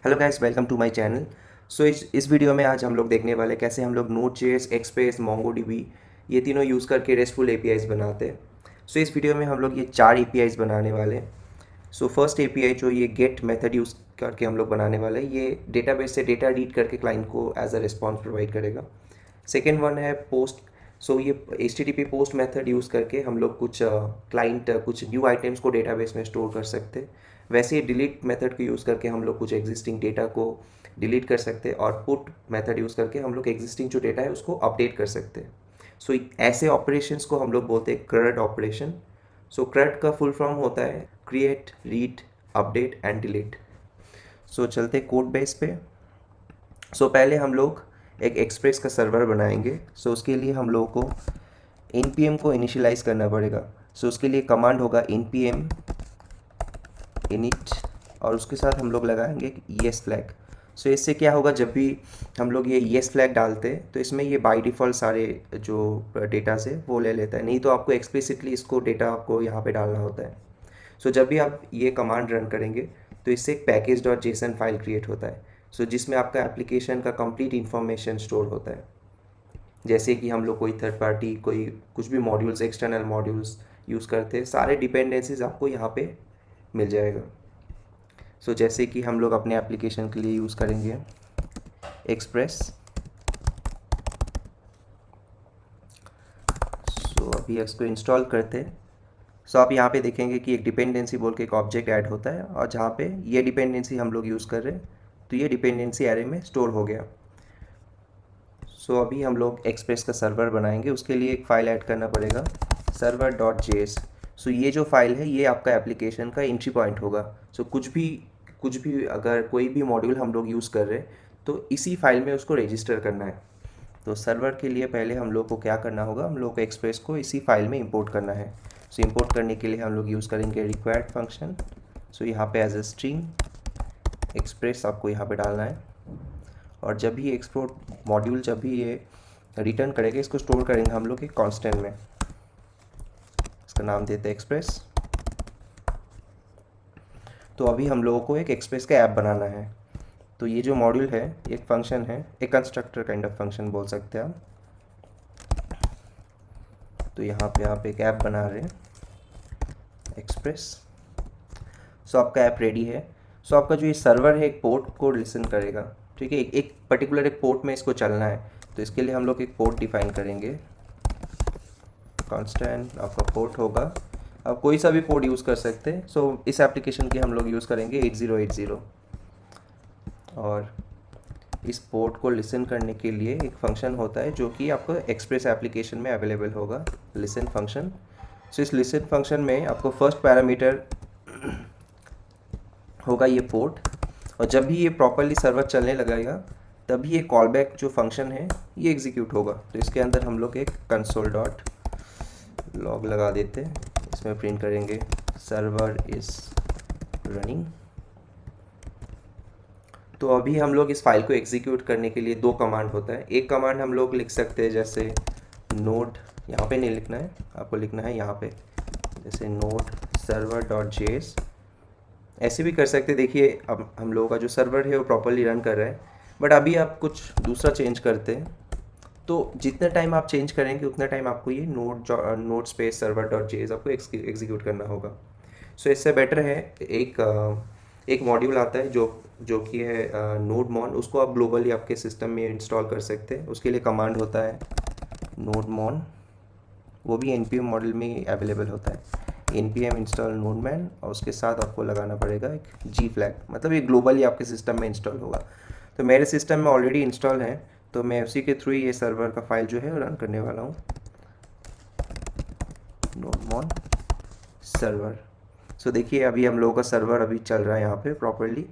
Hello guys, welcome to my channel. So इस video में आज हम लोग देखने वाले कैसे हम लोग नोड.जेएस, एक्सप्रेस, मोंगोडीबी ये तीनों यूज़ करके रेस्टफुल एपीआईज बनाते हैं। सो इस वीडियो में हम लोग ये 4 एपीआईज बनाने वाले हैं। सो फर्स्ट एपीआई जो ये गेट मेथड यूज़ करके हम लोग बनाने वाले हैं, ये डेटाबेस से डेटा रीड करके क्लाइंट को एज अ रिस्पॉन्स प्रोवाइड करेगा। सेकेंड वन है पोस्ट। सो ये HTTP पोस्ट मेथड यूज़ करके हम लोग कुछ क्लाइंट कुछ न्यू आइटम्स को डेटाबेस में स्टोर कर सकते हैं। वैसे ही डिलीट मेथड को यूज़ करके हम लोग कुछ एग्जिस्टिंग डेटा को डिलीट कर सकते हैं, और पुट मेथड यूज़ करके हम लोग एग्जिस्टिंग जो डेटा है उसको अपडेट कर सकते हैं। सो ऐसे ऑपरेशंस को हम लोग बोलते हैं CRUD ऑपरेशन। सो CRUD का फुल फॉर्म होता है create, read, update and delete. So चलते कोड बेस पे। सो पहले हम लोग एक एक्सप्रेस का सर्वर बनाएंगे। सो उसके लिए हम लोगों को npm को इनिशियलाइज़ करना पड़ेगा। सो उसके लिए कमांड होगा npm init, और उसके साथ हम लोग लगाएंगे येस फ्लैग। सो इससे क्या होगा, जब भी हम लोग ये येस फ्लैग डालते हैं तो इसमें ये बाय डिफ़ॉल्ट सारे जो डेटा से वो ले लेता है, नहीं तो आपको एक्सप्लिसिटली इसको डेटा आपको यहाँ पे डालना होता है। सो जब भी आप ये कमांड रन करेंगे तो इससे एक package dot JSON file create होता है। सो जिसमें आपका एप्लीकेशन का कंप्लीट इन्फॉर्मेशन स्टोर होता है, जैसे कि हम लोग कोई थर्ड पार्टी कोई कुछ भी मॉड्यूल्स, एक्सटर्नल मॉड्यूल्स यूज़ करते हैं, सारे डिपेंडेंसीज आपको यहाँ पे मिल जाएगा। सो जैसे कि हम लोग अपने एप्लीकेशन के लिए यूज़ करेंगे एक्सप्रेस। सो अभी इसको इंस्टॉल करते हैं। सो आप यहाँ पे देखेंगे कि एक डिपेंडेंसी बोल के एक ऑब्जेक्ट ऐड होता है, और जहाँ पे ये डिपेंडेंसी हम लोग यूज़ कर रहे हैं तो ये डिपेंडेंसी एरे में स्टोर हो गया। सो अभी हम लोग एक्सप्रेस का सर्वर बनाएंगे, उसके लिए एक फ़ाइल ऐड करना पड़ेगा server.js। सो ये जो फाइल है ये आपका एप्लीकेशन का एंट्री पॉइंट होगा। सो कुछ भी अगर कोई भी मॉड्यूल हम लोग यूज़ कर रहे हैं तो इसी फाइल में उसको रजिस्टर करना है। तो सर्वर के लिए पहले हम लोग को क्या करना होगा, हम लोग को एक्सप्रेस को इसी फाइल में इंपोर्ट करना है। सो इंपोर्ट करने के लिए हम लोग यूज़ करेंगे रिक्वायर्ड फंक्शन। सो यहाँ पे एज ए स्ट्रिंग एक्सप्रेस आपको यहाँ पे डालना है, और जब भी एक्सपोर्ट मॉड्यूल जब भी ये रिटर्न करेंगे इसको स्टोर करेंगे हम लोग एक कांस्टेंट में। इसका नाम देते हैं एक्सप्रेस। तो अभी हम लोगों को एक एक्सप्रेस का ऐप बनाना है। तो ये जो मॉड्यूल है एक फंक्शन है, एक कंस्ट्रक्टर काइंड ऑफ फंक्शन बोल सकते हैं आप। तो यहाँ पे आप एक ऐप बना रहे हैं एक्सप्रेस। सो आपका ऐप रेडी है। सो आपका जो ये सर्वर है एक पोर्ट को लिसन करेगा, ठीक है। एक पर्टिकुलर एक पोर्ट में इसको चलना है, तो इसके लिए हम लोग एक पोर्ट डिफाइन करेंगे। कांस्टेंट आपका पोर्ट होगा, आप कोई सा भी पोर्ट यूज़ कर सकते हैं। सो इस एप्लीकेशन की हम लोग यूज़ करेंगे 8080, और इस पोर्ट को लिसन करने के लिए एक फंक्शन होता है जो कि आपको एक्सप्रेस एप्लीकेशन में अवेलेबल होगा, लिसन फंक्शन। सो इस लिसन फंक्शन में आपको फर्स्ट पैरामीटर होगा ये पोर्ट, और जब भी ये प्रॉपरली सर्वर चलने लगेगा तभी ये कॉलबैक जो फंक्शन है ये एग्जीक्यूट होगा। तो इसके अंदर हम लोग एक कंसोल डॉट लॉग लगा देते हैं, इसमें प्रिंट करेंगे सर्वर इज़ रनिंग। तो अभी हम लोग इस फाइल को एग्जीक्यूट करने के लिए दो कमांड होता है। एक कमांड हम लोग लिख सकते हैं जैसे नोड, यहाँ पे नहीं लिखना है, आपको लिखना है यहाँ पे, जैसे नोड server.js। ऐसे भी कर सकते हैं। देखिए अब हम लोगों का जो सर्वर है वो प्रॉपरली रन कर रहा है, बट अभी आप कुछ दूसरा चेंज करते हैं तो जितना टाइम आप चेंज करेंगे उतना टाइम आपको ये नोड स्पेस server.js आपको एग्जीक्यूट करना होगा। सो इससे बेटर है एक मॉड्यूल आता है जो जो कि है नोड मॉन, उसको आप ग्लोबली आपके सिस्टम में इंस्टॉल कर सकते हैं। उसके लिए कमांड होता है नोड मॉन, वो भी npm मॉडल में अवेलेबल होता है। npm इंस्टॉल नोडमैन, और उसके साथ आपको लगाना पड़ेगा एक जी फ्लैग, मतलब ये ग्लोबली आपके सिस्टम में इंस्टॉल होगा। तो मेरे सिस्टम में ऑलरेडी इंस्टॉल है, तो मैं उसी के थ्रू ये सर्वर का फाइल जो है रन करने वाला हूँ, नोडमॉन सर्वर। सो देखिए अभी हम लोगों का सर्वर अभी चल रहा है यहाँ पे प्रॉपरली।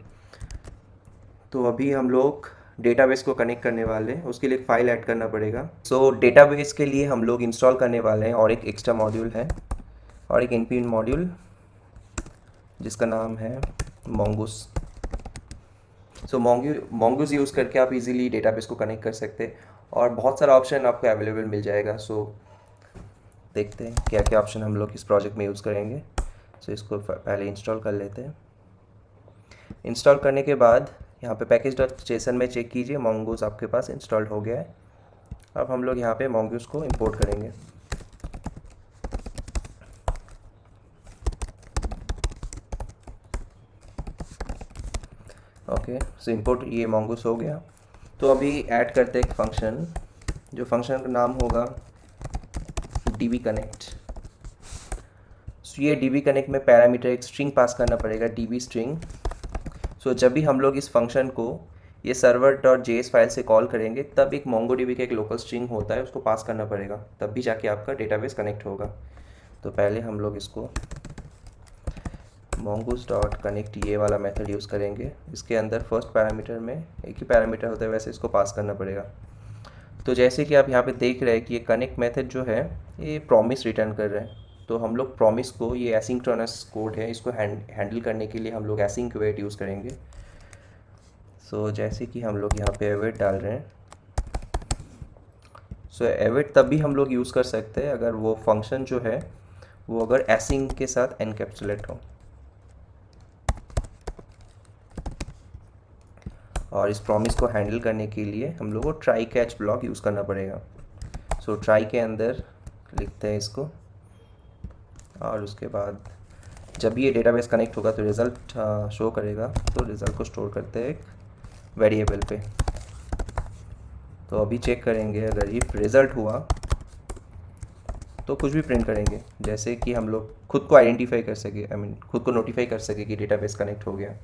तो अभी हम लोग डेटाबेस को कनेक्ट करने वाले हैं, उसके लिए फाइल ऐड करना पड़ेगा। सो डेटाबेस के लिए हम लोग इंस्टॉल करने वाले हैं, और एक एक्स्ट्रा मॉड्यूल है और एक npm मॉड्यूल जिसका नाम है mongoose। सो mongoose यूज़ करके आप इजीली डेटाबेस को कनेक्ट कर सकते हैं, और बहुत सारा ऑप्शन आपको अवेलेबल मिल जाएगा। सो देखते हैं क्या क्या ऑप्शन हम लोग इस प्रोजेक्ट में यूज़ करेंगे। सो इसको पहले इंस्टॉल कर लेते हैं। इंस्टॉल करने के बाद यहाँ पे package.json में चेक कीजिए mongoose आपके पास इंस्टॉल्ड हो गया है। अब हम लोग यहाँ पे mongoose को इंपोर्ट करेंगे। ओके, सो इंपोर्ट ये mongoose हो गया। तो अभी ऐड करते हैं एक फंक्शन, जो फंक्शन का नाम होगा db connect। सो ये db connect में पैरामीटर एक स्ट्रिंग पास करना पड़ेगा, db स्ट्रिंग। सो जब भी हम लोग इस फंक्शन को ये server.js फाइल से कॉल करेंगे तब एक MongoDB का एक लोकल स्ट्रिंग होता है, उसको पास करना पड़ेगा, तब भी जाके आपका डेटाबेस कनेक्ट होगा। तो पहले हम लोग इसको mongoose.connect ये वाला मेथड यूज़ करेंगे। इसके अंदर फर्स्ट पैरामीटर में एक ही पैरामीटर होता है, वैसे इसको पास करना पड़ेगा। तो जैसे कि आप यहाँ पे देख रहे हैं कि ये कनेक्ट मेथड जो है ये प्रॉमिस रिटर्न कर रहा है। तो हम लोग प्रॉमिस को, ये एसिंक्रोनस कोड है, इसको हैंडल करने के लिए हम लोग एसिंक अवेट यूज़ करेंगे। सो जैसे कि हम लोग यहाँ पे अवेट डाल रहे हैं, सो अवेट तब भी हम लोग यूज़ कर सकते हैं अगर वो फंक्शन जो है वो अगर एसिंक के साथ एनकैप्सुलेट हो। और इस प्रॉमिस को हैंडल करने के लिए हम लोग को ट्राई कैच ब्लॉक यूज़ करना पड़ेगा। सो ट्राई के अंदर लिखते हैं इसको, और उसके बाद जब भी ये डेटाबेस कनेक्ट होगा तो रिज़ल्ट शो करेगा। तो रिज़ल्ट को स्टोर करते हैं एक वेरिएबल पे। तो अभी चेक करेंगे, अगर इफ रिज़ल्ट हुआ तो कुछ भी प्रिंट करेंगे, जैसे कि हम लोग खुद को आइडेंटिफाई कर सके, खुद को नोटिफाई कर सके कि डेटाबेस कनेक्ट हो गया।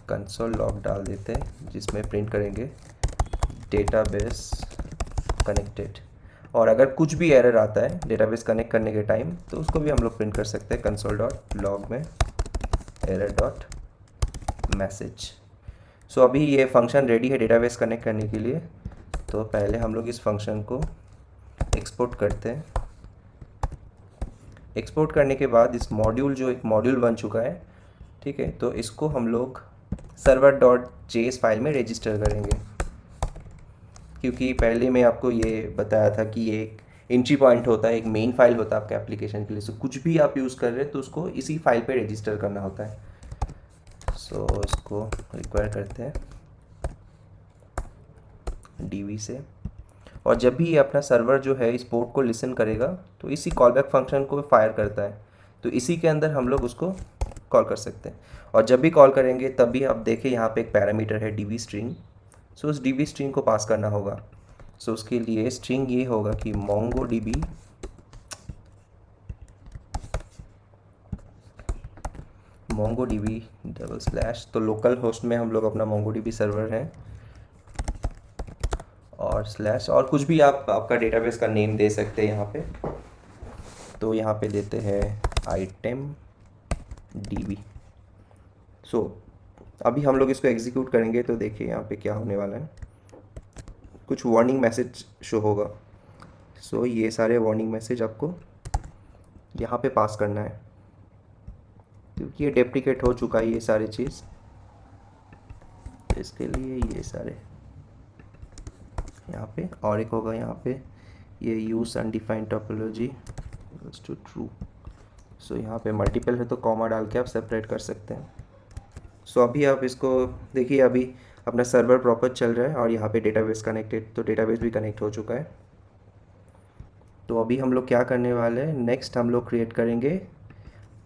कंसोल लॉग डाल देते हैं जिसमें प्रिंट करेंगे डेटाबेस कनेक्टेड। और अगर कुछ भी एरर आता है डेटाबेस कनेक्ट करने के टाइम तो उसको भी हम लोग प्रिंट कर सकते हैं console.log में error.message। सो अभी ये फंक्शन रेडी है डेटाबेस कनेक्ट करने के लिए। तो पहले हम लोग इस फंक्शन को एक्सपोर्ट करते हैं। एक्सपोर्ट करने के बाद इस मॉड्यूल, जो एक मॉड्यूल बन चुका है, ठीक है, तो इसको हम लोग server.js फाइल में रजिस्टर करेंगे। क्योंकि पहले मैं आपको ये बताया था कि ये एक एंट्री पॉइंट होता है, एक मेन फाइल होता है आपके एप्लीकेशन के लिए। सो कुछ भी आप यूज़ कर रहे हैं तो उसको इसी फाइल पे रजिस्टर करना होता है। सो इसको रिक्वायर करते हैं db से, और जब भी ये अपना सर्वर जो है इस पोर्ट को लिसन करेगा तो इसी कॉलबैक फंक्शन को फायर करता है। तो इसी के अंदर हम लोग उसको कॉल कर सकते हैं। और जब भी कॉल करेंगे तब भी आप देखें यहाँ पे एक पैरामीटर है db स्ट्रिंग। सो उस db स्ट्रिंग को पास करना होगा। सो उसके लिए स्ट्रिंग ये होगा कि MongoDB // तो लोकल होस्ट में हम लोग अपना MongoDB सर्वर है, और स्लैश और कुछ भी आप आपका डेटाबेस का नेम दे सकते हैं यहाँ पे। तो यहाँ पे देते हैं item db। सो अभी हम लोग इसको एग्जीक्यूट करेंगे तो देखिए यहाँ पे क्या होने वाला है, कुछ वार्निंग मैसेज शो होगा। सो ये सारे वार्निंग मैसेज आपको यहाँ पे पास करना है, क्योंकि ये डेप्रिकेट हो चुका है ये सारी चीज़। तो इसके लिए ये सारे यहाँ पे, और एक होगा यहाँ पे ये use undefined topology equals to true. So यहाँ पे मल्टीपल है तो कॉमा डाल के आप सेपरेट कर सकते हैं। सो अभी आप इसको देखिए, अभी अपना सर्वर प्रॉपर चल रहा है और यहाँ पे डेटाबेस कनेक्टेड, तो डेटाबेस भी कनेक्ट हो चुका है। तो अभी हम लोग क्या करने वाले हैं, नेक्स्ट हम लोग क्रिएट करेंगे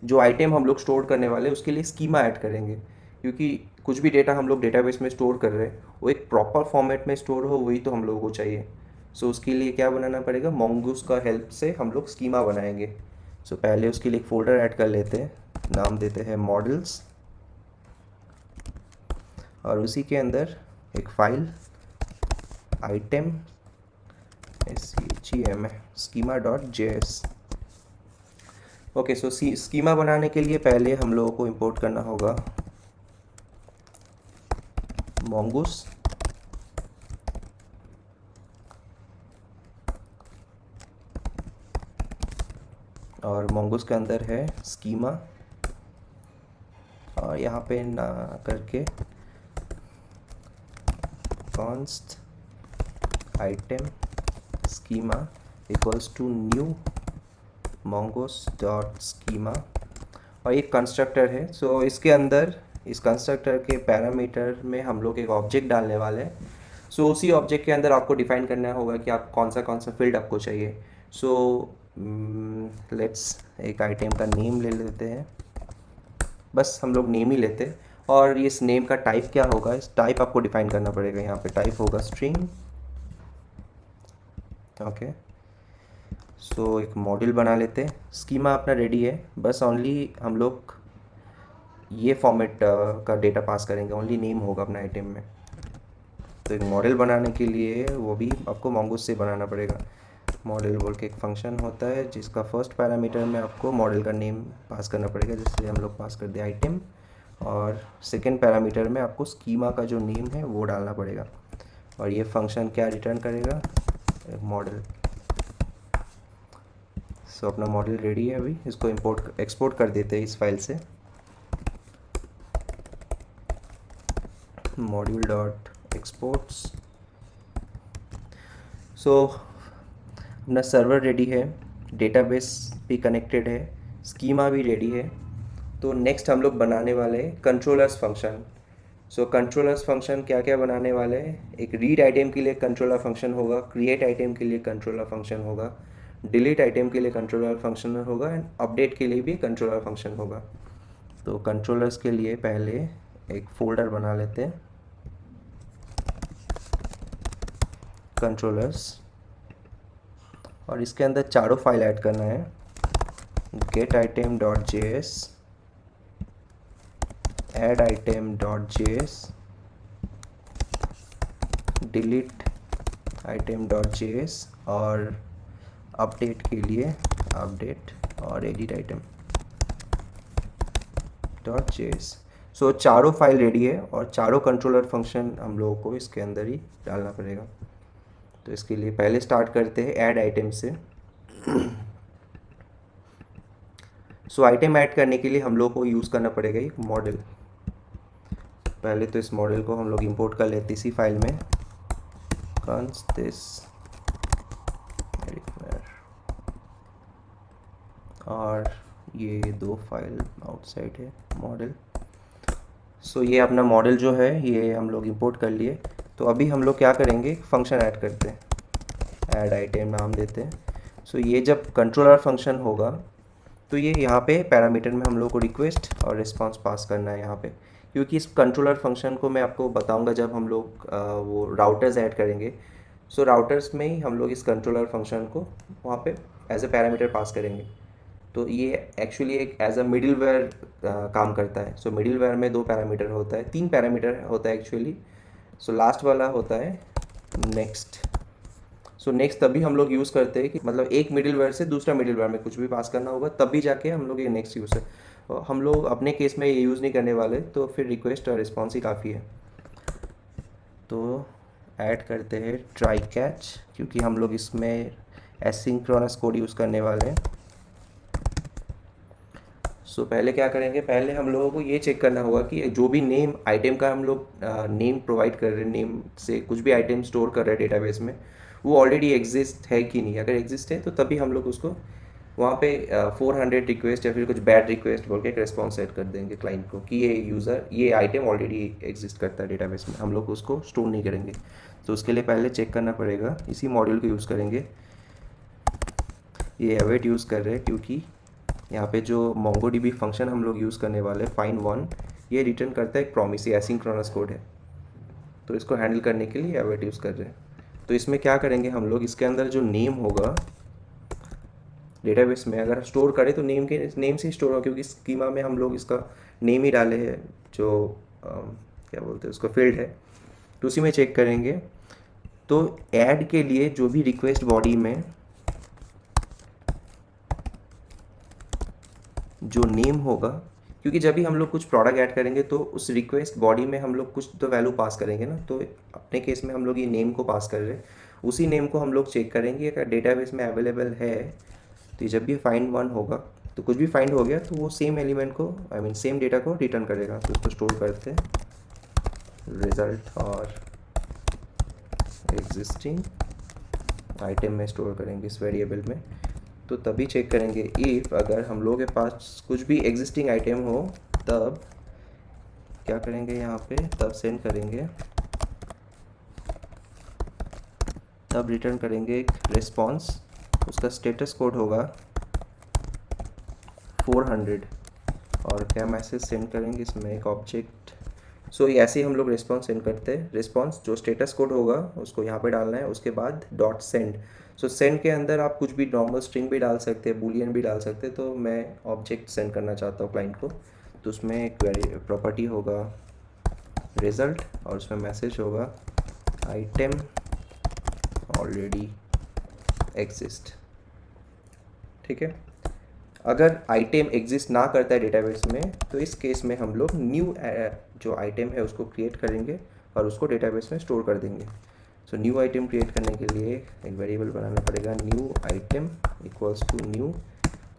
जो आइटम हम लोग स्टोर करने वाले हैं उसके लिए स्कीमा ऐड करेंगे। क्योंकि कुछ भी डेटा हम लोग डेटाबेस में स्टोर कर रहे हैं वो एक प्रॉपर फॉर्मेट में स्टोर हो, वही तो हम लोगों को चाहिए। सो उसके लिए क्या बनाना पड़ेगा, mongoose का हेल्प से हम लोग स्कीमा बनाएंगे। सो पहले उसके लिए एक फ़ोल्डर ऐड कर लेते हैं, नाम देते हैं मॉडल्स, और उसी के अंदर एक फाइल item schema.js। ओके, सो स्कीमा बनाने के लिए पहले हम लोगों को इंपोर्ट करना होगा mongoose, और mongoose के अंदर है स्कीमा, और यहाँ पे ना करके const item schema equals to new mongoose.schema, और एक कंस्ट्रक्टर है। सो इसके अंदर इस कंस्ट्रक्टर के पैरामीटर में हम लोग एक ऑब्जेक्ट डालने वाले हैं। सो उसी ऑब्जेक्ट के अंदर आपको डिफाइन करना होगा कि आप कौन सा फील्ड आपको चाहिए। सो लेट्स एक आइटम का नेम ले लेते हैं, बस हम लोग नेम ही लेते हैं। और इस नेम का टाइप क्या होगा, इस टाइप आपको डिफाइन करना पड़ेगा। यहाँ पे टाइप होगा स्ट्रिंग। ओके, सो एक मॉड्यूल बना लेते हैं। स्कीमा अपना रेडी है, बस ओनली हम लोग ये फॉर्मेट का डेटा पास करेंगे, ओनली नेम होगा अपना आइटम में। तो एक मॉडल बनाने के लिए वो भी आपको मोंगोस से बनाना पड़ेगा। मॉडल बोल के एक फंक्शन होता है जिसका फर्स्ट पैरामीटर में आपको मॉडल का नेम पास करना पड़ेगा, जैसे हम लोग पास कर दिया आइटम। और सेकेंड पैरामीटर में आपको स्कीमा का जो नेम है वो डालना पड़ेगा। और ये फंक्शन क्या रिटर्न करेगा, मॉडल। सो अपना मॉडल रेडी है, अभी इसको एक्सपोर्ट कर देते हैं इस फाइल से। Module dot exports. सो अपना सर्वर रेडी है, डेटाबेस भी कनेक्टेड है, स्कीमा भी रेडी है। तो नेक्स्ट हम लोग बनाने वाले हैं controllers function. So controllers function क्या क्या बनाने वाले हैं, एक रीड आइटम के लिए कंट्रोलर फंक्शन होगा, क्रिएट आइटम के लिए कंट्रोलर फंक्शन होगा, डिलीट आइटम के लिए कंट्रोलर फंक्शन होगा, एंड अपडेट के लिए भी कंट्रोलर फंक्शन होगा। तो कंट्रोलर्स के लिए पहले एक फोल्डर बना लेते हैं, कंट्रोलर्स, और इसके अंदर चारों फाइल ऐड करना है, getItem.js, addItem.js, deleteItem.js, और अपडेट के लिए अपडेट और editItem.js। सो चारों फाइल रेडी है और चारों कंट्रोलर फंक्शन हम लोगों को इसके अंदर ही डालना पड़ेगा। तो इसके लिए पहले स्टार्ट करते हैं ऐड आइटम से। सो आइटम ऐड करने के लिए हम लोग को यूज़ करना पड़ेगा एक मॉडल। पहले तो इस मॉडल को हम लोग इंपोर्ट कर लेते इसी फाइल में, const this और ये दो फाइल आउटसाइड है मॉडल। सो ये अपना मॉडल जो है ये हम लोग इंपोर्ट कर लिए। तो अभी हम लोग क्या करेंगे, फंक्शन ऐड करते हैं, ऐड आइटम नाम देते हैं। सो ये जब कंट्रोलर फंक्शन होगा तो ये यहाँ पे पैरामीटर में हम लोग को रिक्वेस्ट और रिस्पांस पास करना है यहाँ पे, क्योंकि इस कंट्रोलर फंक्शन को मैं आपको बताऊंगा जब हम लोग वो राउटर्स ऐड करेंगे। सो राउटर्स में ही हम लोग इस कंट्रोलर फंक्शन को वहाँ पे एज ए पैरामीटर पास करेंगे। तो ये एक्चुअली एक एज अ मिडिलवेयर काम करता है। सो मिडिलवेयर में दो पैरामीटर होता है, तीन पैरामीटर होता है एक्चुअली। सो लास्ट वाला होता है नेक्स्ट। सो नेक्स्ट तभी हम लोग यूज़ करते हैं कि मतलब एक मिडिलवेयर से दूसरा मिडिलवेयर में कुछ भी पास करना होगा तभी जाके हम लोग ये नेक्स्ट यूज़ है। हम लोग अपने केस में ये यूज़ नहीं करने वाले, तो फिर रिक्वेस्ट और रिस्पॉन्स ही काफ़ी है। तो ऐड करते हैं ट्राई कैच, क्योंकि हम लोग इसमें एसिंक्रोनस कोड यूज़ करने वाले हैं। सो पहले क्या करेंगे, पहले हम लोगों को ये चेक करना होगा कि जो भी नेम आइटम का हम लोग नेम प्रोवाइड कर रहे हैं, नेम से कुछ भी आइटम स्टोर कर रहे हैं डेटाबेस में, वो ऑलरेडी एग्जिस्ट है कि नहीं। अगर एग्जिस्ट है तो तभी हम लोग उसको वहाँ पे 400 रिक्वेस्ट या फिर कुछ बैड रिक्वेस्ट बोल के एक रिस्पॉन्स सेट कर देंगे क्लाइंट को कि ये यूज़र ये आइटम ऑलरेडी एग्जिस्ट करता है डेटाबेस में, हम लोग उसको स्टोर नहीं करेंगे। तो उसके लिए पहले चेक करना पड़ेगा, इसी मॉड्यूल को यूज़ करेंगे। ये अवेट यूज़ कर रहे हैं क्योंकि यहाँ पे जो MongoDB फंक्शन हम लोग यूज़ करने वाले find one, ये रिटर्न करता है एक प्रॉमिस, ये एसिंक्रोनस कोड है। तो इसको हैंडल करने के लिए अवेट यूज़ कर रहे हैं। तो इसमें क्या करेंगे हम लोग, इसके अंदर जो नेम होगा डेटाबेस में अगर स्टोर करें तो नेम से ही स्टोर होगा, क्योंकि स्कीमा में हम लोग इसका नेम ही डाले हैं, जो क्या बोलते हैं उसको फील्ड है। तो उसी में चेक करेंगे। तो ऐड के लिए जो भी रिक्वेस्ट बॉडी में जो नेम होगा, क्योंकि जब भी हम लोग कुछ प्रोडक्ट ऐड करेंगे तो उस रिक्वेस्ट बॉडी में हम लोग कुछ तो वैल्यू पास करेंगे ना। तो अपने केस में हम लोग ये नेम को पास कर रहे हैं, उसी नेम को हम लोग चेक करेंगे अगर डेटाबेस में अवेलेबल है। तो जब भी फाइंड वन होगा तो कुछ भी फाइंड हो गया तो वो सेम एलिमेंट को सेम डेटा को रिटर्न करेगा। तो उसको स्टोर करते हैं रिजल्ट और एग्जिस्टिंग आइटम में स्टोर करेंगे इस वेरिएबल में। तो तभी चेक करेंगे इफ़ अगर हम लोग के पास कुछ भी एग्जिस्टिंग आइटम हो तब क्या करेंगे यहाँ पे, तब सेंड करेंगे, तब रिटर्न करेंगे एक रिस्पॉन्स, उसका स्टेटस कोड होगा 400 और क्या मैसेज सेंड करेंगे इसमें, एक ऑब्जेक्ट। सो ऐसे ही हम लोग रिस्पॉन्स सेंड करते हैं। रिस्पॉन्स जो स्टेटस कोड होगा उसको यहाँ पे डालना है, उसके बाद डॉट सेंड। सो सेंड के अंदर आप कुछ भी नॉर्मल स्ट्रिंग भी डाल सकते हैं, बूलियन भी डाल सकते हैं। तो मैं ऑब्जेक्ट सेंड करना चाहता हूँ क्लाइंट को, तो उसमें एक प्रॉपर्टी होगा रिजल्ट और उसमें मैसेज होगा आइटम ऑलरेडी एग्जिस्ट। ठीक है, अगर आइटम एग्जिस्ट ना करता है डेटाबेस में तो इस केस में हम लोग न्यू जो आइटम है उसको क्रिएट करेंगे और उसको डेटाबेस में स्टोर कर देंगे। सो न्यू आइटम क्रिएट करने के लिए एक वेरिएबल बनाना पड़ेगा, new item equals to new.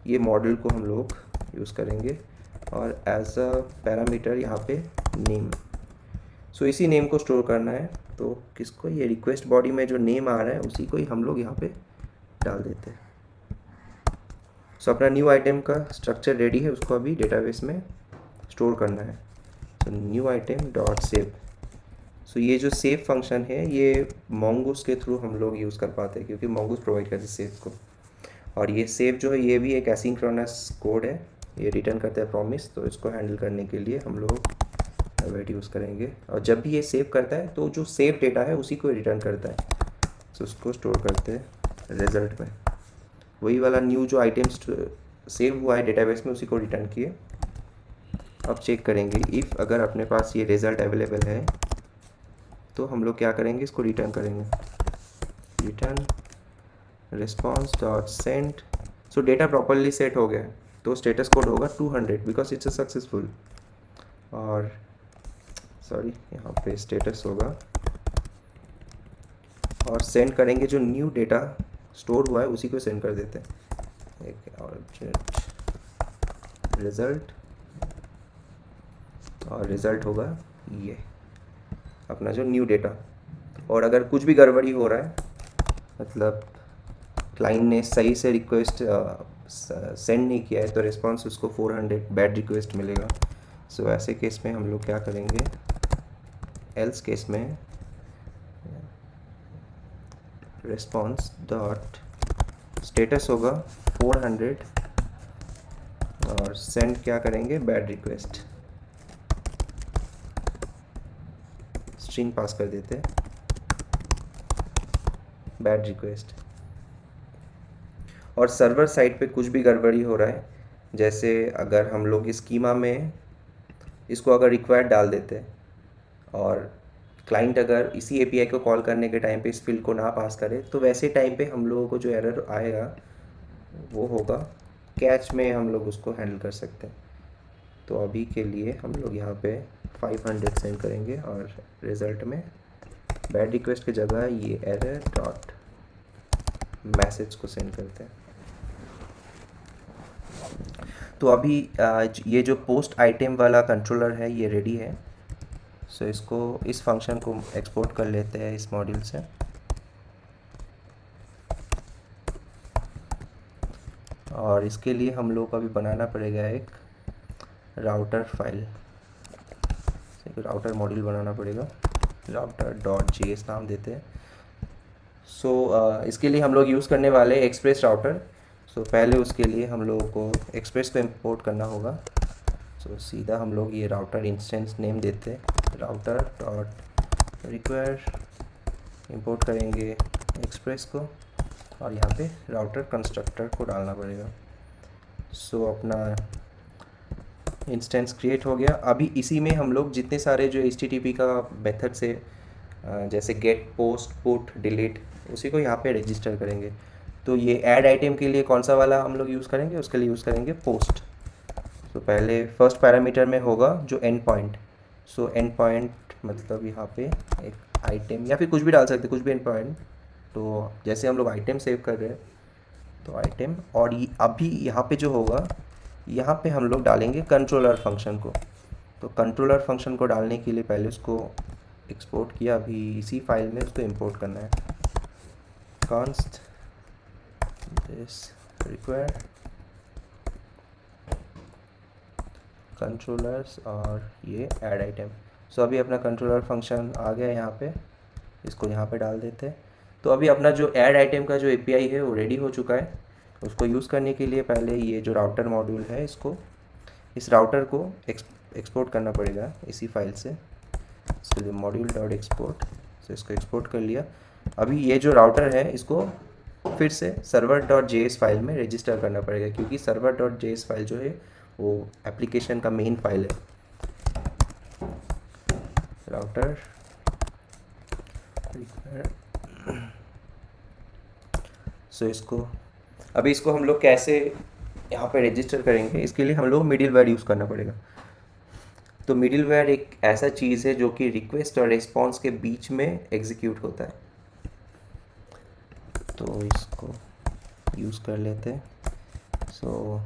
ये मॉडल को हम लोग यूज़ करेंगे और एज अ पैरामीटर यहाँ पे नेम। सो इसी नेम को स्टोर करना है, तो किसको, ये रिक्वेस्ट बॉडी में जो नेम आ रहा है उसी को ही हम लोग यहाँ पे डाल देते हैं। सो अपना न्यू आइटम का स्ट्रक्चर रेडी है, उसको अभी डेटाबेस में स्टोर करना है। So new item dot save. So ये जो सेव फंक्शन है ये मोंगोस के थ्रू हम लोग यूज़ कर पाते हैं, क्योंकि मोंगोस प्रोवाइड करते हैं सेव को। और ये सेव जो है ये भी एक एसिंक्रोनस कोड है, ये रिटर्न करता है प्रॉमिस। तो इसको हैंडल करने के लिए हम लोग अवेट यूज़ करेंगे, और जब भी ये सेव करता है तो जो सेव डेटा है उसी को रिटर्न करता है। सो उसको स्टोर करते हैं रिजल्ट में, वही वाला न्यू जो आइटम्स सेव हुआ है डेटाबेस में उसी को रिटर्न किए। अब चेक करेंगे इफ़ अगर अपने पास ये रिज़ल्ट अवेलेबल है तो हम लोग क्या करेंगे, इसको रिटर्न करेंगे, रिटर्न रिस्पॉन्स डॉट सेंड। सो डेटा प्रॉपरली सेट हो गया तो स्टेटस कोड होगा 200 बिकॉज इट्स अ सक्सेसफुल। और सॉरी यहाँ पे स्टेटस होगा, और सेंड करेंगे जो न्यू डेटा स्टोर हुआ है उसी को सेंड कर देते हैं। एक ऑब्जेक्ट रिज़ल्ट, और रिज़ल्ट होगा ये अपना जो न्यू डेटा। और अगर कुछ भी गड़बड़ी हो रहा है, मतलब क्लाइंट ने सही से रिक्वेस्ट सेंड नहीं किया है, तो रिस्पॉन्स उसको 400 बैड रिक्वेस्ट मिलेगा। सो ऐसे केस में हम लोग क्या करेंगे, एल्स केस में रिस्पॉन्स डॉट स्टेटस होगा 400 और सेंड क्या करेंगे, बैड रिक्वेस्ट, स्ट्रिंग पास कर देते हैं बैड रिक्वेस्ट। और सर्वर साइड पे कुछ भी गड़बड़ी हो रहा है, जैसे अगर हम लोग स्कीमा में इसको अगर रिक्वायर्ड डाल देते हैं और क्लाइंट अगर इसी एपीआई को कॉल करने के टाइम पे इस फील्ड को ना पास करे, तो वैसे टाइम पे हम लोगों को जो एरर आएगा वो होगा कैच में, हम लोग उसको हैंडल कर सकते हैं। तो अभी के लिए हम लोग यहाँ पे 500 सेंड करेंगे और रिज़ल्ट में बैड रिक्वेस्ट की जगह ये एरर डॉट मैसेज को सेंड करते हैं। तो अभी ये जो पोस्ट आइटम वाला कंट्रोलर है ये रेडी है। सो इसको, इस फंक्शन को एक्सपोर्ट कर लेते हैं इस मॉड्यूल से। और इसके लिए हम लोग को अभी बनाना पड़ेगा एक राउटर फाइल, एक राउटर मॉड्यूल बनाना पड़ेगा, राउटर डॉट JS नाम देते हैं। सो इसके लिए हम लोग यूज़ करने वाले एक्सप्रेस राउटर। सो पहले उसके लिए हम लोगों को एक्सप्रेस को इंपोर्ट करना होगा। सो सीधा हम लोग ये राउटर इंस्टेंस नेम देते हैं, राउटर डॉट रिक्वायर, इंपोर्ट करेंगे एक्सप्रेस को और यहाँ पे राउटर कंस्ट्रक्टर को डालना पड़ेगा। सो अपना इंस्टेंस क्रिएट हो गया। अभी इसी में हम लोग जितने सारे जो HTTP का मेथड से जैसे गेट, पोस्ट, पुट, डिलीट, उसी को यहाँ पे रजिस्टर करेंगे। तो ये ऐड आइटम के लिए कौन सा वाला हम लोग यूज़ करेंगे, उसके लिए यूज़ करेंगे पोस्ट। तो पहले फर्स्ट पैरामीटर में होगा जो and point. So and point मतलब यहाँ पे एक आइटम या फिर कुछ भी डाल सकते, कुछ भी एंड पॉइंट। तो जैसे हम लोग आइटम सेव कर रहे हैं तो आइटम, और अभी यहाँ पे जो होगा यहाँ पे हम लोग डालेंगे कंट्रोलर फंक्शन को। तो कंट्रोलर फंक्शन को डालने के लिए पहले उसको एक्सपोर्ट किया, अभी इसी फाइल में उसको इंपोर्ट करना है, const this require कंट्रोलर्स और ये ऐड आइटम। सो अभी अपना कंट्रोलर फंक्शन आ गया यहाँ पे, इसको यहाँ पे डाल देते हैं। तो अभी अपना जो ऐड आइटम का जो एपीआई है वो रेडी हो चुका है। उसको यूज़ करने के लिए पहले ये जो राउटर मॉड्यूल है इस राउटर को एक्सपोर्ट करना पड़ेगा इसी फाइल से। इसके लिए मॉड्यूल डॉट एक्सपोर्ट से इसको एक्सपोर्ट कर लिया। अभी ये जो राउटर है इसको फिर से सर्वर डॉट जेएस फाइल में रजिस्टर करना पड़ेगा, क्योंकि सर्वर डॉट जेएस फाइल जो है वो एप्लीकेशन का मेन फाइल है। राउटर सो इसको हम लोग कैसे यहाँ पे रजिस्टर करेंगे, इसके लिए हम लोग मिडिलवेयर यूज़ करना पड़ेगा। तो मिडिलवेयर एक ऐसा चीज़ है जो कि रिक्वेस्ट और रिस्पॉन्स के बीच में एग्जीक्यूट होता है। तो इसको यूज़ कर लेते हैं। सो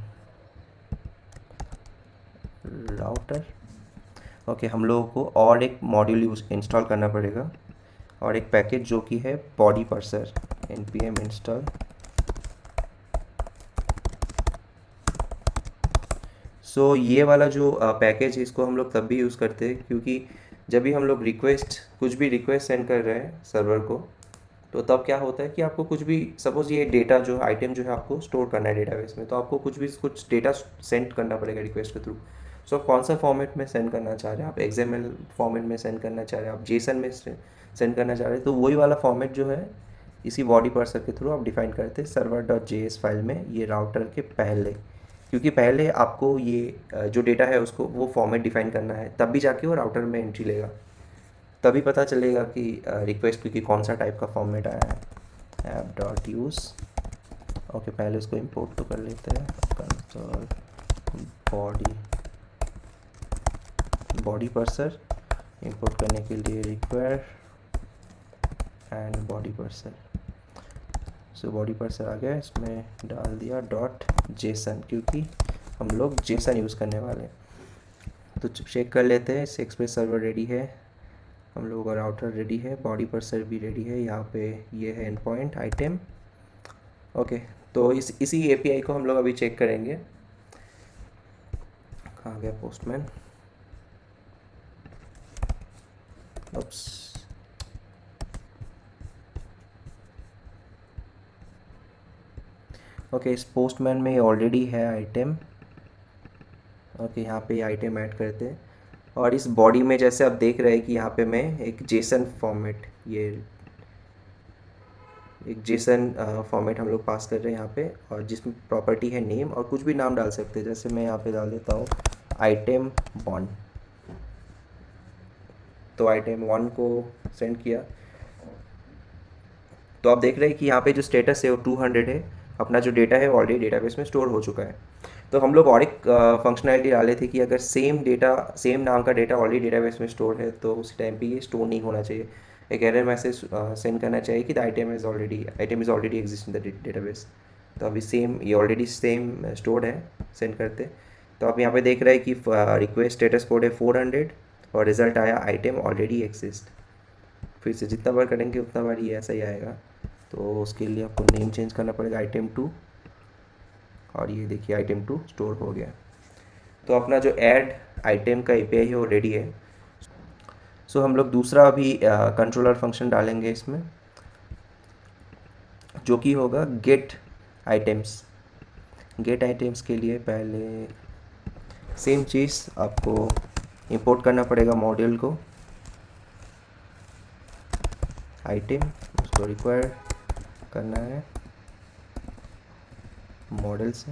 राउटर ओके, हम लोगों को और एक मॉड्यूल इंस्टॉल करना पड़ेगा और एक पैकेज जो कि है बॉडी पार्सर npm इंस्टॉल। सो ये वाला जो पैकेज है इसको हम लोग तब भी यूज़ करते हैं क्योंकि जब भी हम लोग कुछ भी रिक्वेस्ट सेंड कर रहे हैं सर्वर को, तो तब क्या होता है कि आपको कुछ भी सपोज़ ये डेटा जो आइटम जो है आपको स्टोर करना है डेटाबेस में, तो आपको कुछ डेटा सेंड करना पड़ेगा रिक्वेस्ट के थ्रू। सो आप कौन सा फॉर्मेट में सेंड करना चाह रहे हैं, आप XML फॉर्मेट में सेंड करना चाह रहे हैं, आप जेसन में सेंड करना चाह रहे हैं, तो वही वाला फॉर्मेट जो है इसी बॉडी पार्सर के थ्रू आप डिफाइन करते हैं सर्वर डॉट जेएस फाइल में, ये राउटर के पहले। क्योंकि पहले आपको ये जो डेटा है उसको वो फॉर्मेट डिफाइन करना है, तब भी जाके वो राउटर में एंट्री लेगा, तभी पता चलेगा कि रिक्वेस्ट क्योंकि कौन सा टाइप का फॉर्मेट आया है। ऐप डॉट यूज़ ओके, पहले उसको इंपोर्ट तो कर लेते हैं। कंसोल बॉडी पार्सर इंपोर्ट करने के लिए require and body parser. So body parser आ गया, इसमें डाल दिया डॉट जेसन, क्योंकि हम लोग जेसन यूज़ करने वाले हैं। तो चेक कर लेते हैं, एक्सप्रेस सर्वर रेडी है, हम लोगों का राउटर रेडी है, बॉडी पार्सर भी रेडी है। यहाँ पे ये है एंड पॉइंट आइटम ओके। तो इसी एपीआई को हम लोग अभी चेक करेंगे। कहाँ गया पोस्टमैन, ओके इस पोस्टमैन में ऑलरेडी है आइटम ओके। यहाँ पे आइटम ऐड करते हैं और इस बॉडी में जैसे आप देख रहे हैं कि यहाँ पे मैं एक जेसन फॉर्मेट फॉर्मेट हम लोग पास कर रहे हैं यहाँ पे, और जिसमें प्रॉपर्टी है नेम और कुछ भी नाम डाल सकते हैं। जैसे मैं यहाँ पे डाल देता हूँ आइटम 1, तो आइटम 1 को सेंड किया। तो आप देख रहे हैं कि यहाँ पे जो स्टेटस है वो 200 है, अपना जो डेटा है ऑलरेडी डेटाबेस में स्टोर हो चुका है। तो हम लोग और एक फंक्शनैलिटी डाले थे कि अगर सेम नाम का डेटा ऑलरेडी डेटाबेस में स्टोर है तो उस टाइम पे ये स्टोर नहीं होना चाहिए, एक एरर मैसेज सेंड करना चाहिए कि the item is already exist in the database. तो अभी ये ऑलरेडी सेम स्टोर्ड है, सेंड करते। तो आप यहाँ पे देख रहे हैं कि रिक्वेस्ट स्टेटस कोड है 400 और रिज़ल्ट आया आइटम ऑलरेडी एग्जिस्ट। फिर से जितना बार करेंगे उतना बार ये ऐसा ही आएगा। तो उसके लिए आपको नेम चेंज करना पड़ेगा आइटम 2, और ये देखिए आइटम 2 स्टोर हो गया। तो अपना जो ऐड आइटम का एपीआई है वो रेडी है। सो हम लोग दूसरा अभी कंट्रोलर फंक्शन डालेंगे इसमें, जो कि होगा गेट आइटम्स। गेट आइटम्स के लिए पहले सेम चीज़ आपको इंपोर्ट करना पड़ेगा मॉड्यूल को, आइटम उसको रिक्वायर करना है मॉडल से,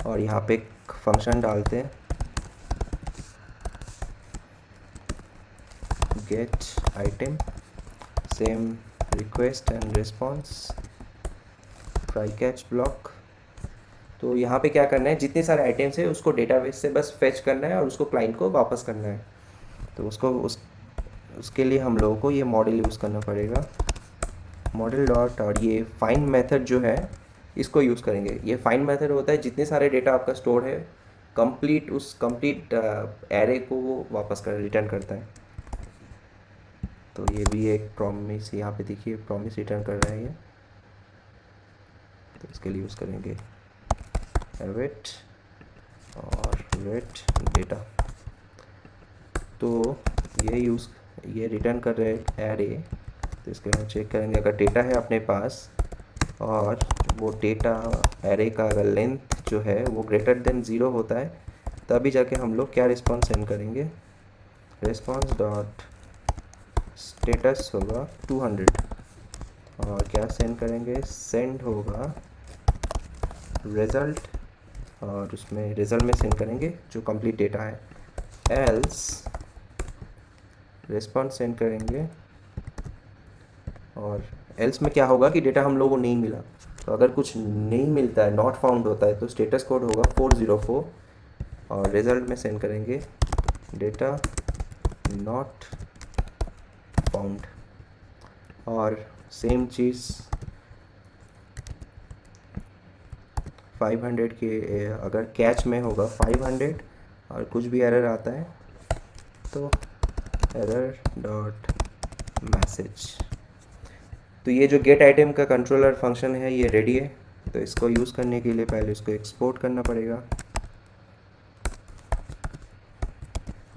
और यहाँ पे एक फंक्शन डालते हैं gate item, same request and response try catch block. तो यहाँ पे क्या करना है, जितने सारे आइटम्स है उसको डेटाबेस से बस फेच करना है और उसको क्लाइंट को वापस करना है। तो उसके लिए हम लोगों को ये मॉडल यूज़ करना पड़ेगा, मॉडल डॉट, और ये फाइंड मेथड जो है इसको यूज़ करेंगे। ये फाइंड मेथड होता है जितने सारे डेटा आपका स्टोर है कंप्लीट एरे को वो वापस रिटर्न करता है। तो ये भी एक प्रॉमिस, यहाँ पे देखिए प्रॉमिस रिटर्न कर रहा है ये, तो इसके लिए यूज़ करेंगे await और wait डेटा। तो ये रिटर्न कर रहे हैं एरे। तो इसके हम चेक करेंगे अगर डेटा है अपने पास और वो डेटा एरे का अगर लेंथ जो है वो ग्रेटर देन 0 होता है, तभी जाके हम लोग क्या रिस्पॉन्स सेंड करेंगे, रिस्पॉन्स डॉट स्टेटस होगा 200 और क्या सेंड करेंगे, सेंड होगा रिज़ल्ट और उसमें रिज़ल्ट में सेंड करेंगे जो कंप्लीट डेटा है। एल्स रिस्पॉन्स सेंड करेंगे और एल्स में क्या होगा कि डेटा हम लोगों को नहीं मिला। तो अगर कुछ नहीं मिलता है, नॉट फाउंड होता है, तो स्टेटस कोड होगा 404 और रिज़ल्ट में सेंड करेंगे डेटा नॉट फाउंड। और सेम चीज़ 500 के अगर कैच में होगा 500 और कुछ भी एरर आता है तो एरर डॉट मैसेज। तो ये जो गेट आइटम का कंट्रोलर फंक्शन है ये रेडी है। तो इसको यूज़ करने के लिए पहले इसको एक्सपोर्ट करना पड़ेगा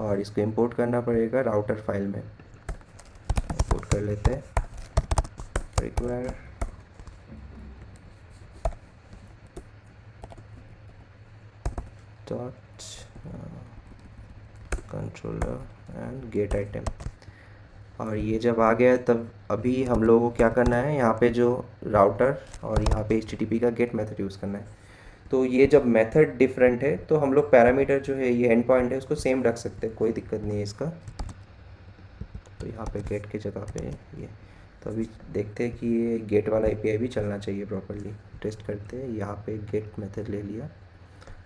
और इसको इंपोर्ट करना पड़ेगा राउटर फाइल में। इंपोर्ट कर लेते हैं, require dot controller and gate item. और ये जब आ गया तब अभी हम लोगों को क्या करना है, यहाँ पे जो राउटर और यहाँ पे HTTP का गेट मेथड यूज़ करना है। तो ये जब मेथड डिफरेंट है तो हम लोग पैरामीटर जो है ये एंड पॉइंट है उसको सेम रख सकते हैं, कोई दिक्कत नहीं है इसका। तो यहाँ पे गेट की जगह पे ये, तो अभी देखते हैं कि ये गेट वाला API भी चलना चाहिए प्रॉपर्ली। टेस्ट करते हैं, यहाँ पे गेट मेथड ले लिया।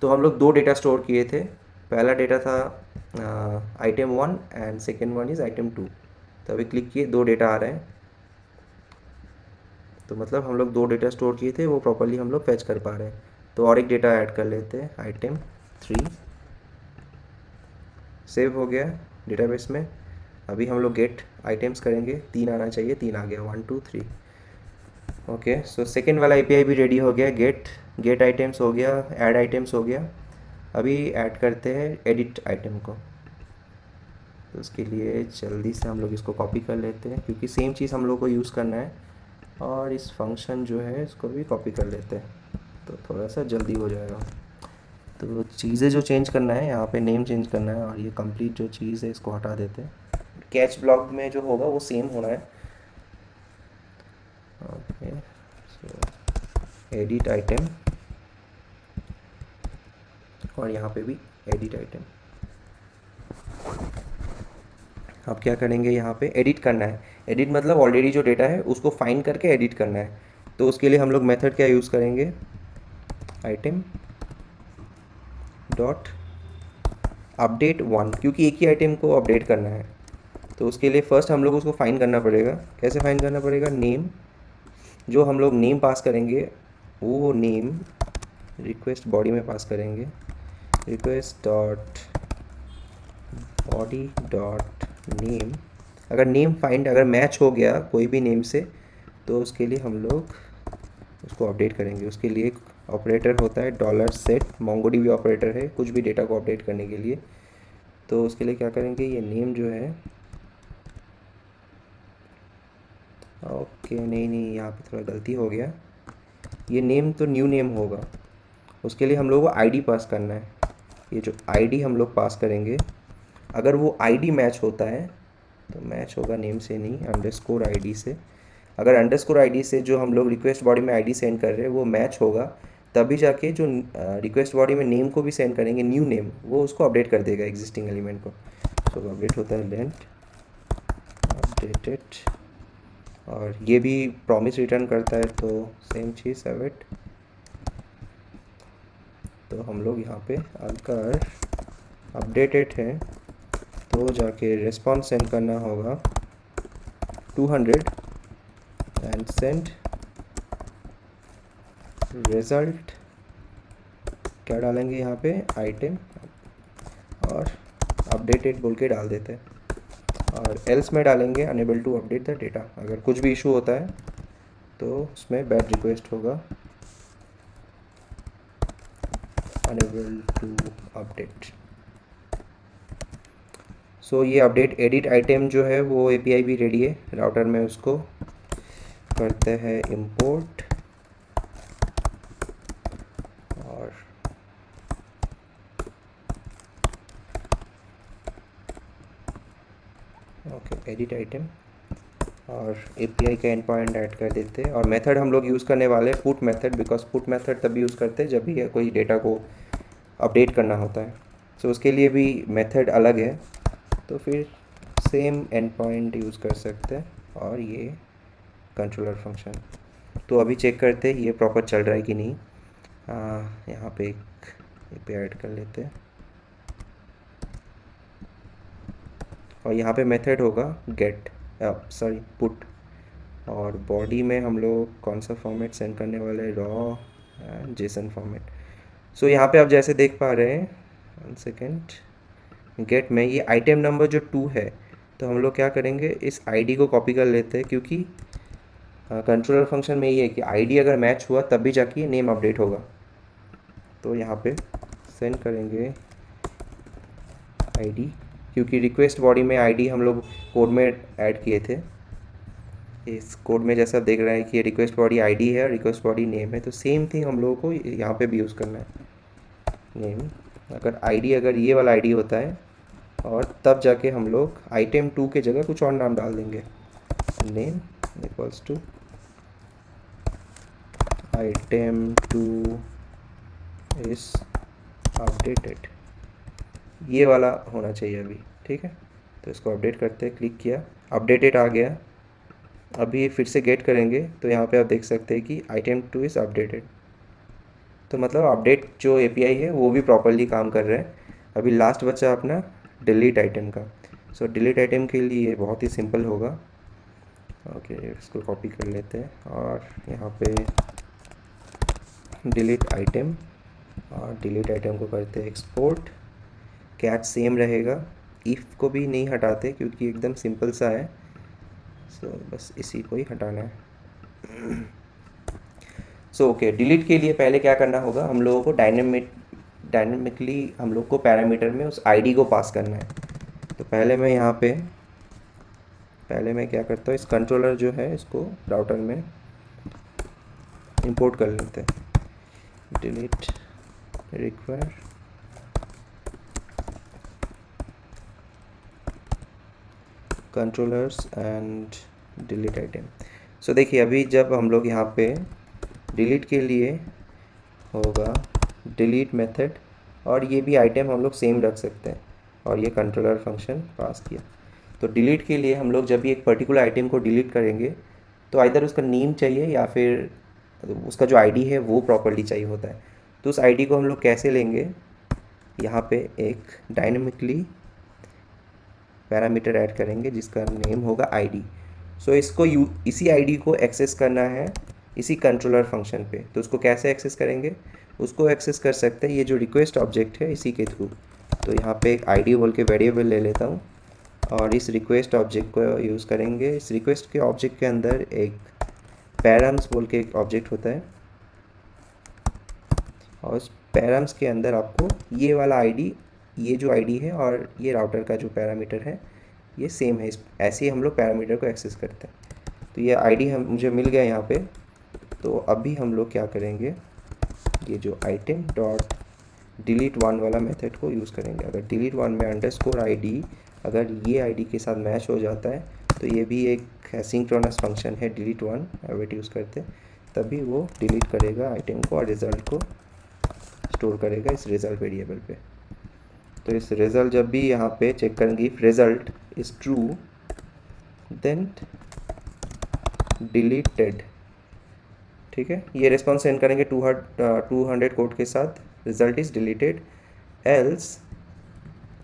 तो हम लोग 2 डेटा स्टोर किए थे। पहला डेटा था item 1 and second one is item 2। तो अभी क्लिक किए 2 डेटा आ रहे हैं। तो मतलब हम लोग 2 डेटा स्टोर किए थे वो प्रॉपर्ली हम लोग फैच कर पा रहे हैं। तो और एक डेटा ऐड कर लेते हैं, आइटम 3 सेव हो गया डेटाबेस में। अभी हम लोग गेट आइटम्स करेंगे, 3 आना चाहिए, 3 आ गया, 1 2 3। ओके, सो सेकेंड वाला API भी रेडी हो गया। गेट आइटम्स हो गया, ऐड आइटम्स हो गया। अभी ऐड करते हैं एडिट आइटम को। तो उसके लिए जल्दी से हम लोग इसको कॉपी कर लेते हैं क्योंकि सेम चीज़ हम लोग को यूज़ करना है। और इस फंक्शन जो है इसको भी कॉपी कर लेते हैं तो थोड़ा सा जल्दी हो जाएगा। तो चीज़ें जो चेंज करना है, यहाँ पे नेम चेंज करना है और ये कंप्लीट जो चीज़ है इसको हटा देते हैं। कैच ब्लॉक में जो होगा वो सेम होना है। ओके, सो एडिट आइटम और यहाँ पे भी एडिट आइटम। अब क्या करेंगे, यहाँ पे एडिट करना है। एडिट मतलब ऑलरेडी जो डेटा है उसको फाइंड करके एडिट करना है। तो उसके लिए हम लोग मेथड क्या यूज़ करेंगे, आइटम डॉट अपडेट 1, क्योंकि एक ही आइटम को अपडेट करना है। तो उसके लिए फ़र्स्ट हम लोग उसको फाइंड करना पड़ेगा। कैसे फाइंड करना पड़ेगा, नेम, जो हम लोग नेम पास करेंगे वो नेम रिक्वेस्ट बॉडी में पास करेंगे, request dot body dot name. अगर नेम फाइंड अगर मैच हो गया कोई भी नेम से तो उसके लिए हम लोग उसको अपडेट करेंगे। उसके लिए एक ऑपरेटर होता है $set, MongoDB ऑपरेटर है कुछ भी डेटा को अपडेट करने के लिए। तो उसके लिए क्या करेंगे, ये नेम जो है, ओके नहीं यहाँ पे थोड़ा गलती हो गया। ये नेम तो न्यू नेम होगा। उसके लिए हम लोग को ID पास करना है। ये जो ID हम लोग पास करेंगे, अगर वो ID मैच होता है तो मैच होगा नेम से नहीं, _ID से। अगर _ID से जो हम लोग रिक्वेस्ट बॉडी में ID सेंड कर रहे हैं वो मैच होगा, तभी जाके जो रिक्वेस्ट बॉडी में नेम को भी सेंड करेंगे, न्यू नेम, वो उसको अपडेट कर देगा एग्जिस्टिंग एलिमेंट को। सो अपडेट होता है लेंथ अपडेटेड। और ये भी प्रॉमिस रिटर्न करता है तो सेम चीज़ अवेट। तो हम लोग यहाँ पे अगर अपडेटेड है तो जाके रिस्पॉन्स सेंड करना होगा 200 एंड सेंड रिज़ल्ट। क्या डालेंगे यहाँ पे, आइटम और अपडेटेड बोल के डाल देते हैं। और एल्स में डालेंगे unable to update the data. अगर कुछ भी इशू होता है तो उसमें बैड रिक्वेस्ट होगा। Unable to update. सो ये अपडेट एडिट आइटम जो है वो एपीआई भी रेडी है राउटर में, उसको करते हैं इंपोर्ट और ओके एडिट आइटम और एपीआई का एंड पॉइंट ऐड कर देते हैं। और मेथड हम लोग यूज़ करने वाले हैं put method, because put method तभी यूज़ करते हैं जब भी कोई डेटा को अपडेट करना होता है। सो उसके लिए भी मेथड अलग है, तो फिर सेम एंड पॉइंट यूज़ कर सकते हैं और ये कंट्रोलर फंक्शन। तो अभी चेक करते हैं ये प्रॉपर चल रहा है कि नहीं। यहाँ पे एक पे ऐड कर लेते हैं और यहाँ पे मेथड होगा गेट पुट, और बॉडी में हम लोग कौन सा फॉर्मेट सेंड करने वाले हैं, रॉ एंड जेसन फॉर्मेट। सो यहाँ पे आप जैसे देख पा रहे हैं, 1 सेकेंड, गेट में ये आइटम नंबर जो 2 है, तो हम लोग क्या करेंगे इस आईडी को कॉपी कर लेते हैं, क्योंकि कंट्रोलर फंक्शन में ये है कि आईडी अगर मैच हुआ तब भी जाके नेम अपडेट होगा। तो यहाँ पे सेंड करेंगे आईडी, क्योंकि रिक्वेस्ट बॉडी में आईडी हम लोग कोड में ऐड किए थे। इस कोड में जैसा आप देख रहे हैं कि ये रिक्वेस्ट बॉडी आईडी है और रिक्वेस्ट बॉडी नेम है, तो सेम थिंग हम लोगों को यहाँ पे भी यूज़ करना है। नेम अगर आईडी अगर ये वाला आईडी होता है, और तब जाके हम लोग आइटम 2 के जगह कुछ और नाम डाल देंगे, name equals to item 2 is updated, ये वाला होना चाहिए अभी। ठीक है, तो इसको अपडेट करते हैं, क्लिक किया, अपडेटेड आ गया। अभी फिर से गेट करेंगे तो यहाँ पे आप देख सकते हैं कि आइटम 2 इज़ अपडेटेड, तो मतलब अपडेट जो एपीआई है वो भी प्रॉपरली काम कर रहा है। अभी लास्ट बचा अपना डिलीट आइटम का। सो डिलीट आइटम के लिए बहुत ही सिंपल होगा। ओके, इसको कॉपी कर लेते हैं और यहाँ पे डिलीट आइटम, और डिलीट आइटम को करते हैं एक्सपोर्ट। कैच सेम रहेगा, इफ़ को भी नहीं हटाते क्योंकि एकदम सिंपल सा है। सो बस इसी को ही हटाना है। सो ओके, डिलीट के लिए पहले क्या करना होगा, हम लोगों को डायनेमिकली हम लोग को पैरामीटर में उस आईडी को पास करना है। तो पहले मैं क्या करता हूँ, इस कंट्रोलर जो है इसको राउटर में इंपोर्ट कर लेते हैं। Delete require controllers and delete item. So देखिए अभी जब हम लोग यहाँ पे डिलीट के लिए होगा डिलीट मेथड, और ये भी आइटम हम लोग सेम रख सकते हैं, और ये कंट्रोलर फंक्शन पास किया। तो डिलीट के लिए हम लोग जब भी एक पर्टिकुलर आइटम को डिलीट करेंगे तो आइदर उसका नेम चाहिए या फिर उसका जो आईडी है वो प्रॉपर्ली चाहिए होता है। तो उस आईडी को हम लोग कैसे लेंगे, यहाँ पे एक डायनेमिकली पैरामीटर ऐड करेंगे जिसका नेम होगा आईडी। सो इसको इसी आईडी को एक्सेस करना है इसी कंट्रोलर फंक्शन पे। तो उसको कैसे एक्सेस करेंगे, उसको एक्सेस कर सकते हैं ये जो रिक्वेस्ट ऑब्जेक्ट है इसी के थ्रू। तो यहाँ पे एक आईडी बोल के वेरिएबल ले लेता हूँ और इस रिक्वेस्ट ऑब्जेक्ट को यूज़ करेंगे। इस रिक्वेस्ट के ऑब्जेक्ट के अंदर एक पैरम्स बोल के एक ऑब्जेक्ट होता है, और उस पैरम्स के अंदर आपको ये वाला आईडी, ये जो आईडी है और ये राउटर का जो पैरामीटर है ये सेम है। ऐसे ही हम लोग पैरामीटर को एक्सेस करते हैं। तो ये आईडी हम मुझे मिल गया यहाँ पे। तो अभी हम लोग क्या करेंगे, ये जो आइटम डॉट डिलीट वन वाला मेथड को यूज़ करेंगे। अगर डिलीट वन में अंडरस्कोर आईडी अगर ये आईडी के साथ मैच हो जाता है तो ये भी एक सिंक्रोनस फंक्शन है डिलीट वन वेट यूज़ करते, तभी वो डिलीट करेगा आइटम को और रिज़ल्ट को स्टोर करेगा इस रिज़ल्ट वेरिएबल पे। तो इस रिज़ल्ट जब भी यहाँ पे चेक करेंगे if result is true then deleted. ठीक है, ये रिस्पॉन्स सेंड करेंगे 200 कोड के साथ, रिज़ल्ट इज़ डिलीटेड। एल्स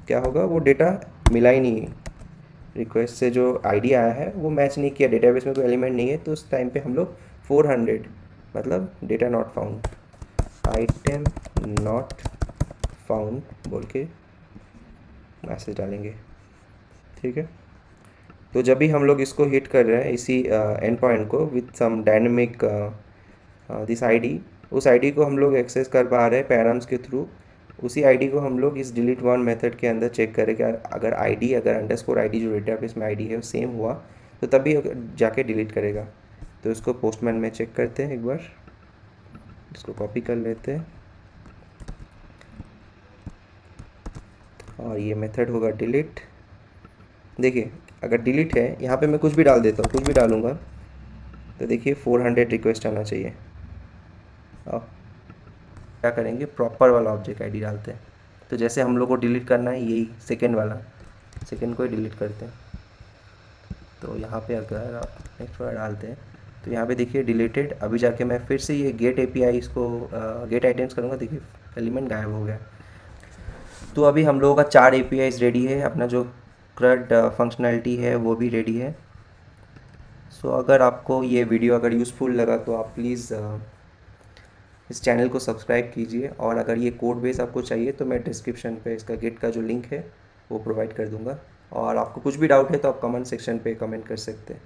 क्या होगा, वो डेटा मिला ही नहीं, रिक्वेस्ट से जो आईडी आया है वो मैच नहीं किया, डेटाबेस में कोई एलिमेंट नहीं है। तो उस टाइम पे हम लोग 400 मतलब data not found, item not found बोल के मैसेज डालेंगे। ठीक है, तो जब भी हम लोग इसको हिट कर रहे हैं इसी एंड पॉइंट को with some dynamic this ID, उस आईडी को हम लोग एक्सेस कर पा रहे हैं पैराम्स के थ्रू। उसी आईडी को हम लोग इस डिलीट वन मेथड के अंदर चेक करें कि अगर आईडी, अगर अंडरस्कोर आईडी जो डेटाबेस में आईडी है वो सेम हुआ तो तभी जाके डिलीट करेगा। तो इसको पोस्टमैन में चेक करते हैं एक बार, इसको कॉपी कर लेते हैं और ये मेथड होगा डिलीट। देखिए अगर डिलीट है, यहाँ पे मैं कुछ भी डाल देता हूँ, कुछ भी डालूँगा तो देखिए 400 रिक्वेस्ट आना चाहिए। अब क्या करेंगे, प्रॉपर वाला ऑब्जेक्ट आईडी डालते हैं। तो जैसे हम लोग को डिलीट करना है यही सेकंड वाला, सेकंड को ही डिलीट करते हैं। तो यहाँ पे अगर आप नेक्स्ट वाला डालते हैं तो यहाँ पे देखिए डिलीटेड। अभी जाके मैं फिर से ये गेट एपीआई इसको गेट आइटम्स करूँगा, देखिए एलिमेंट गायब हो गया। तो अभी हम लोगों का 4 एपीआईज रेडी है, अपना जो CRUD फंक्शनैलिटी है वो भी रेडी है। सो अगर आपको ये वीडियो अगर यूज़फुल लगा तो आप प्लीज़ इस चैनल को सब्सक्राइब कीजिए, और अगर ये कोड बेस आपको चाहिए तो मैं डिस्क्रिप्शन पे इसका गिट का जो लिंक है वो प्रोवाइड कर दूँगा। और आपको कुछ भी डाउट है तो आप कमेंट सेक्शन पे कमेंट कर सकते हैं।